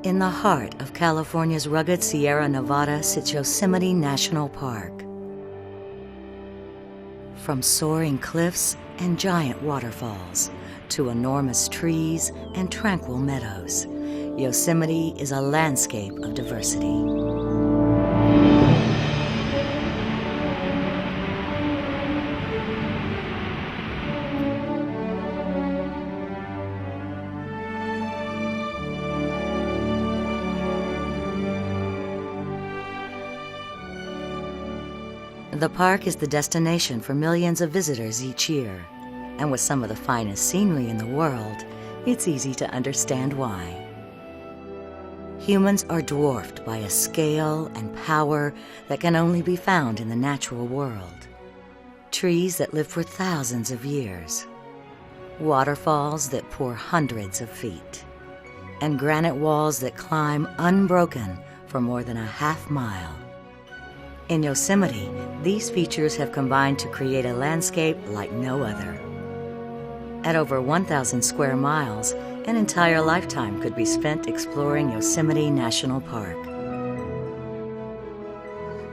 In the heart of California's rugged Sierra Nevada sits Yosemite National Park. From soaring cliffs and giant waterfalls to enormous trees and tranquil meadows, Yosemite is a landscape of diversity. The park is the destination for millions of visitors each year, and with some of the finest scenery in the world, it's easy to understand why. Humans are dwarfed by a scale and power that can only be found in the natural world. Trees that live for thousands of years, waterfalls that pour hundreds of feet, and granite walls that climb unbroken for more than a half-mile. In Yosemite, these features have combined to create a landscape like no other. At over 1,000 square miles, an entire lifetime could be spent exploring Yosemite National Park.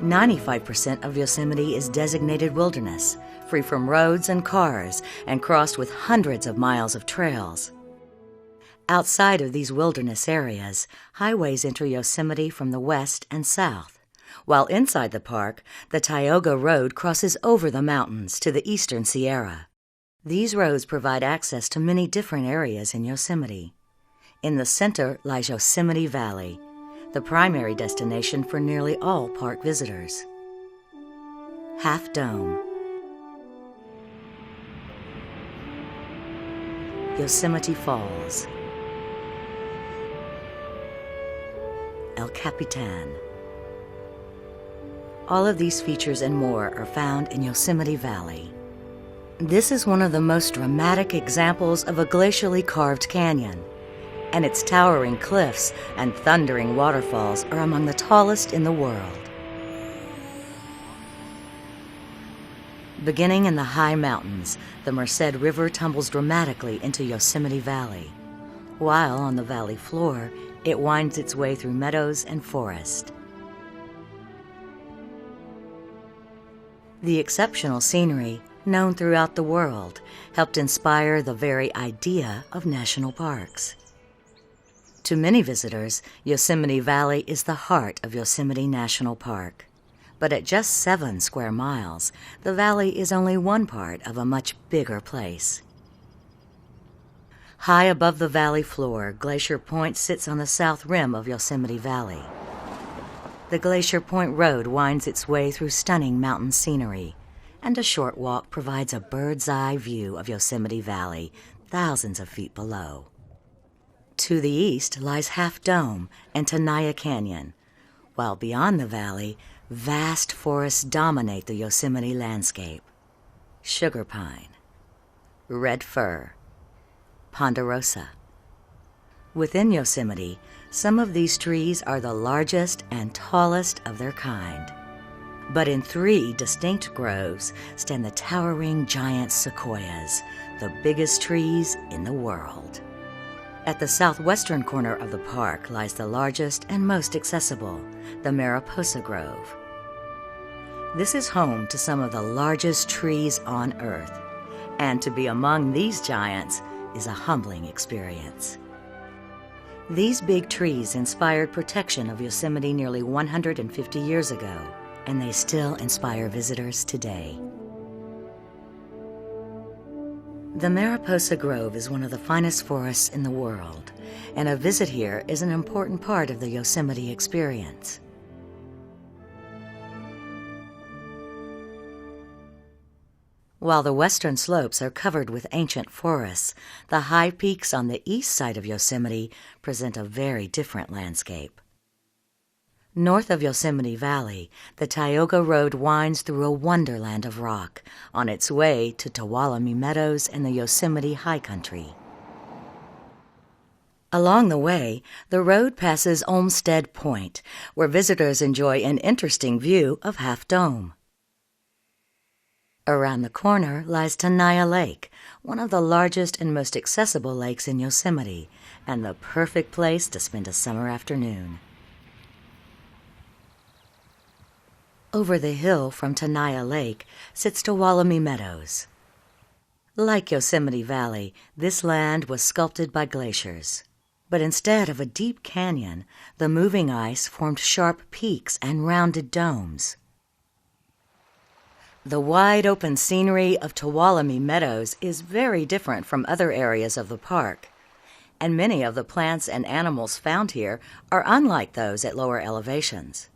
95% of Yosemite is designated wilderness, free from roads and cars, and crossed with hundreds of miles of trails. Outside of these wilderness areas, highways enter Yosemite from the west and south, while inside the park, the Tioga Road crosses over the mountains to the eastern Sierra. These roads provide access to many different areas in Yosemite. In the center lies Yosemite Valley, the primary destination for nearly all park visitors. Half Dome, Yosemite Falls, El Capitan. All of these features and more are found in Yosemite Valley. This is one of the most dramatic examples of a glacially carved canyon, and its towering cliffs and thundering waterfalls are among the tallest in the world. Beginning in the high mountains, the Merced River tumbles dramatically into Yosemite Valley, while on the valley floor, it winds its way through meadows and forest. The exceptional scenery, known throughout the world, helped inspire the very idea of national parks. To many visitors, Yosemite Valley is the heart of Yosemite National Park. But at just 7 square miles, the valley is only one part of a much bigger place. High above the valley floor, Glacier Point sits on the south rim of Yosemite Valley. The Glacier Point Road winds its way through stunning mountain scenery, and a short walk provides a bird's-eye view of Yosemite Valley, thousands of feet below. To the east lies Half Dome and Tenaya Canyon, while beyond the valley, vast forests dominate the Yosemite landscape. Sugar pine, red fir, ponderosa. Within Yosemite, some of these trees are the largest and tallest of their kind. But in 3 distinct groves stand the towering giant sequoias, the biggest trees in the world. At the southwestern corner of the park lies the largest and most accessible, the Mariposa Grove. This is home to some of the largest trees on Earth, and to be among these giants is a humbling experience. These big trees inspired protection of Yosemite nearly 150 years ago, and they still inspire visitors today. The Mariposa Grove is one of the finest forests in the world, and a visit here is an important part of the Yosemite experience. While the western slopes are covered with ancient forests, the high peaks on the east side of Yosemite present a very different landscape. North of Yosemite Valley, the Tioga Road winds through a wonderland of rock on its way to Tuolumne Meadows and the Yosemite High Country. Along the way, the road passes Olmsted Point, where visitors enjoy an interesting view of Half Dome. Around the corner lies Tenaya Lake, one of the largest and most accessible lakes in Yosemite, and the perfect place to spend a summer afternoon. Over the hill from Tenaya Lake sits Tuolumne Meadows. Like Yosemite Valley, this land was sculpted by glaciers. But instead of a deep canyon, the moving ice formed sharp peaks and rounded domes. The wide-open scenery of Tuolumne Meadows is very different from other areas of the park, and many of the plants and animals found here are unlike those at lower elevations.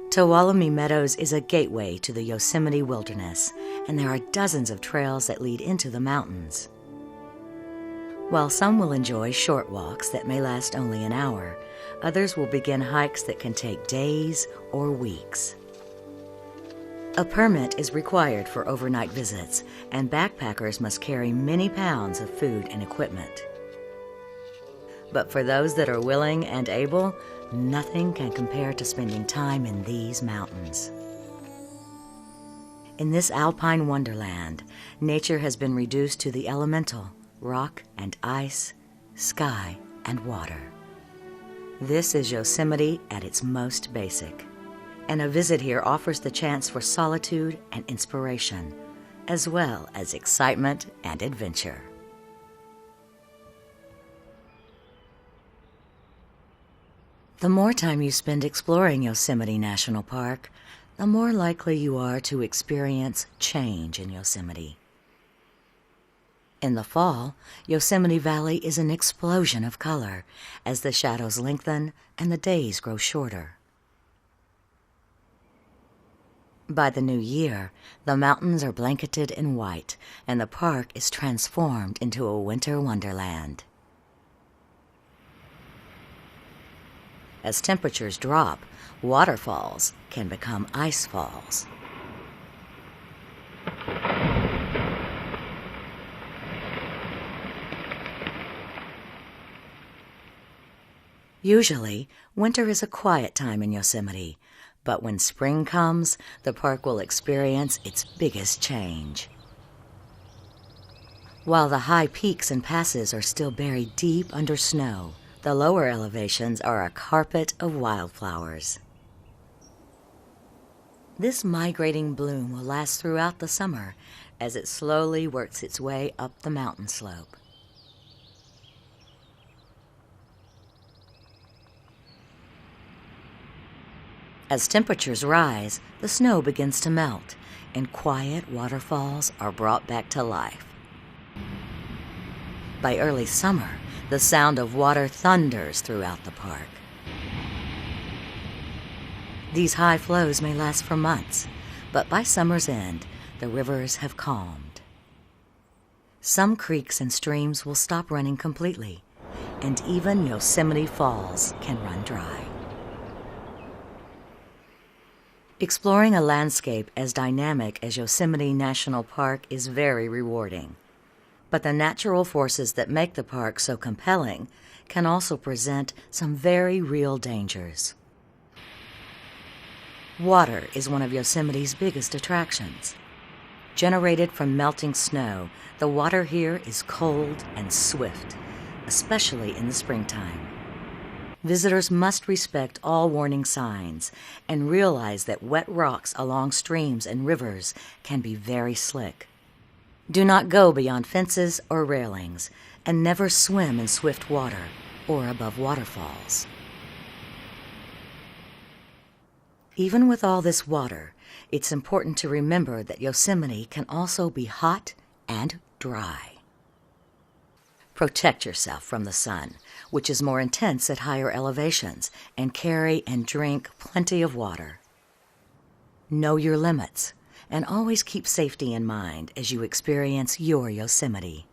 Tuolumne Meadows is a gateway to the Yosemite wilderness, and there are dozens of trails that lead into the mountains. While some will enjoy short walks that may last only an hour, others will begin hikes that can take days or weeks. A permit is required for overnight visits, and backpackers must carry many pounds of food and equipment. But for those that are willing and able, nothing can compare to spending time in these mountains. In this alpine wonderland, nature has been reduced to the elemental, rock and ice, sky and water. This is Yosemite at its most basic, and a visit here offers the chance for solitude and inspiration, as well as excitement and adventure. The more time you spend exploring Yosemite National Park, the more likely you are to experience change in Yosemite. In the fall, Yosemite Valley is an explosion of color as the shadows lengthen and the days grow shorter. By the new year, the mountains are blanketed in white and the park is transformed into a winter wonderland. As temperatures drop, waterfalls can become ice falls. Usually, winter is a quiet time in Yosemite, but when spring comes, the park will experience its biggest change. While the high peaks and passes are still buried deep under snow, the lower elevations are a carpet of wildflowers. This migrating bloom will last throughout the summer as it slowly works its way up the mountain slope. As temperatures rise, the snow begins to melt, and quiet waterfalls are brought back to life. By early summer, the sound of water thunders throughout the park. These high flows may last for months, but by summer's end, the rivers have calmed. Some creeks and streams will stop running completely, and even Yosemite Falls can run dry. Exploring a landscape as dynamic as Yosemite National Park is very rewarding. But the natural forces that make the park so compelling can also present some very real dangers. Water is one of Yosemite's biggest attractions. Generated from melting snow, the water here is cold and swift, especially in the springtime. Visitors must respect all warning signs and realize that wet rocks along streams and rivers can be very slick. Do not go beyond fences or railings, and never swim in swift water or above waterfalls. Even with all this water, it's important to remember that Yosemite can also be hot and dry. Protect yourself from the sun, which is more intense at higher elevations, and carry and drink plenty of water. Know your limits, and always keep safety in mind as you experience your Yosemite.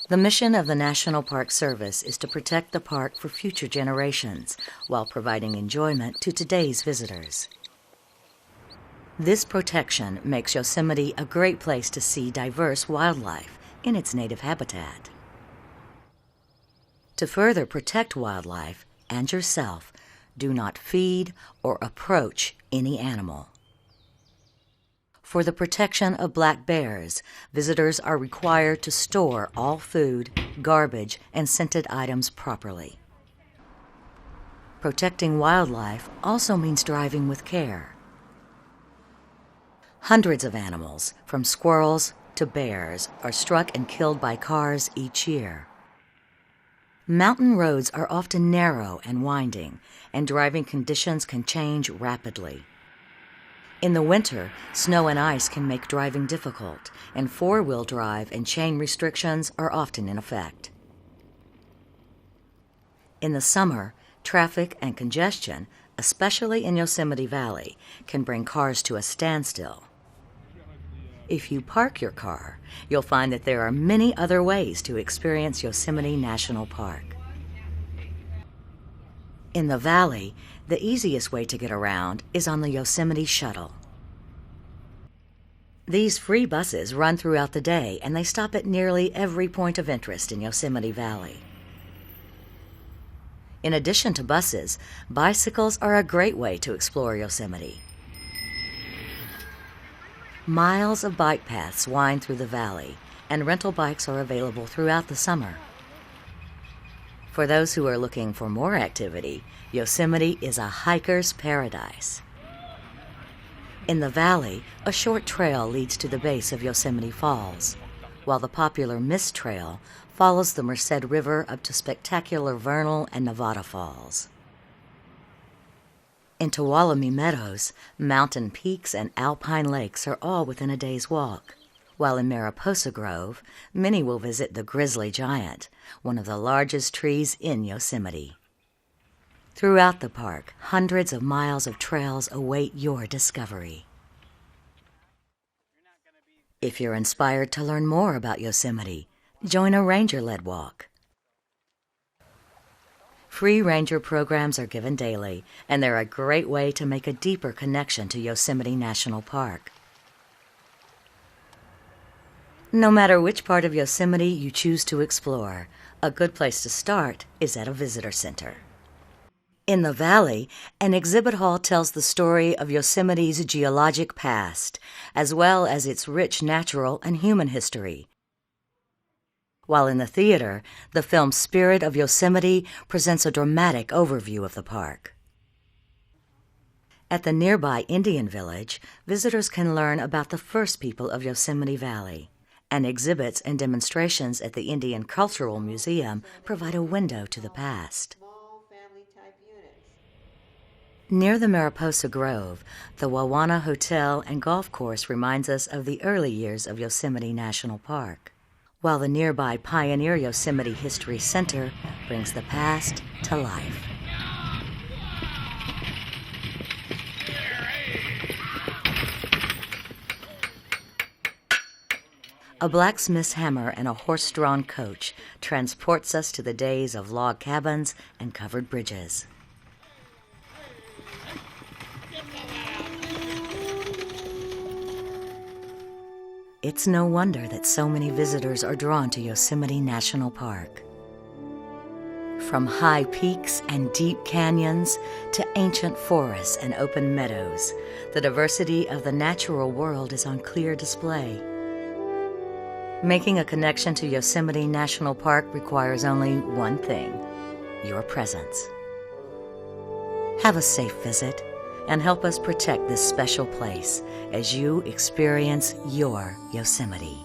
The mission of the National Park Service is to protect the park for future generations while providing enjoyment to today's visitors. This protection makes Yosemite a great place to see diverse wildlife in its native habitat. To further protect wildlife and yourself, do not feed or approach any animal. For the protection of black bears, visitors are required to store all food, garbage, and scented items properly. Protecting wildlife also means driving with care. Hundreds of animals, from squirrels to bears, are struck and killed by cars each year. Mountain roads are often narrow and winding, and driving conditions can change rapidly. In the winter, snow and ice can make driving difficult, and four-wheel drive and chain restrictions are often in effect. In the summer, traffic and congestion, especially in Yosemite Valley, can bring cars to a standstill. If you park your car, you'll find that there are many other ways to experience Yosemite National Park. In the valley, the easiest way to get around is on the Yosemite Shuttle. These free buses run throughout the day, and they stop at nearly every point of interest in Yosemite Valley. In addition to buses, bicycles are a great way to explore Yosemite. Miles of bike paths wind through the valley, and rental bikes are available throughout the summer. For those who are looking for more activity, Yosemite is a hiker's paradise. In the valley, a short trail leads to the base of Yosemite Falls, while the popular Mist Trail follows the Merced River up to spectacular Vernal and Nevada Falls. In Tuolumne Meadows, mountain peaks and alpine lakes are all within a day's walk, while in Mariposa Grove, many will visit the Grizzly Giant, one of the largest trees in Yosemite. Throughout the park, hundreds of miles of trails await your discovery. If you're inspired to learn more about Yosemite, join a ranger-led walk. Free ranger programs are given daily, and they're a great way to make a deeper connection to Yosemite National Park. No matter which part of Yosemite you choose to explore, a good place to start is at a visitor center. In the valley, an exhibit hall tells the story of Yosemite's geologic past, as well as its rich natural and human history. While in the theater, the film Spirit of Yosemite presents a dramatic overview of the park. At the nearby Indian Village, visitors can learn about the first people of Yosemite Valley, and exhibits and demonstrations at the Indian Cultural Museum provide a window to the past. Near the Mariposa Grove, the Wawana Hotel and Golf Course reminds us of the early years of Yosemite National Park, while the nearby Pioneer Yosemite History Center brings the past to life. A blacksmith's hammer and a horse-drawn coach transports us to the days of log cabins and covered bridges. It's no wonder that so many visitors are drawn to Yosemite National Park. From high peaks and deep canyons to ancient forests and open meadows, the diversity of the natural world is on clear display. Making a connection to Yosemite National Park requires only one thing: your presence. Have a safe visit and help us protect this special place as you experience your Yosemite.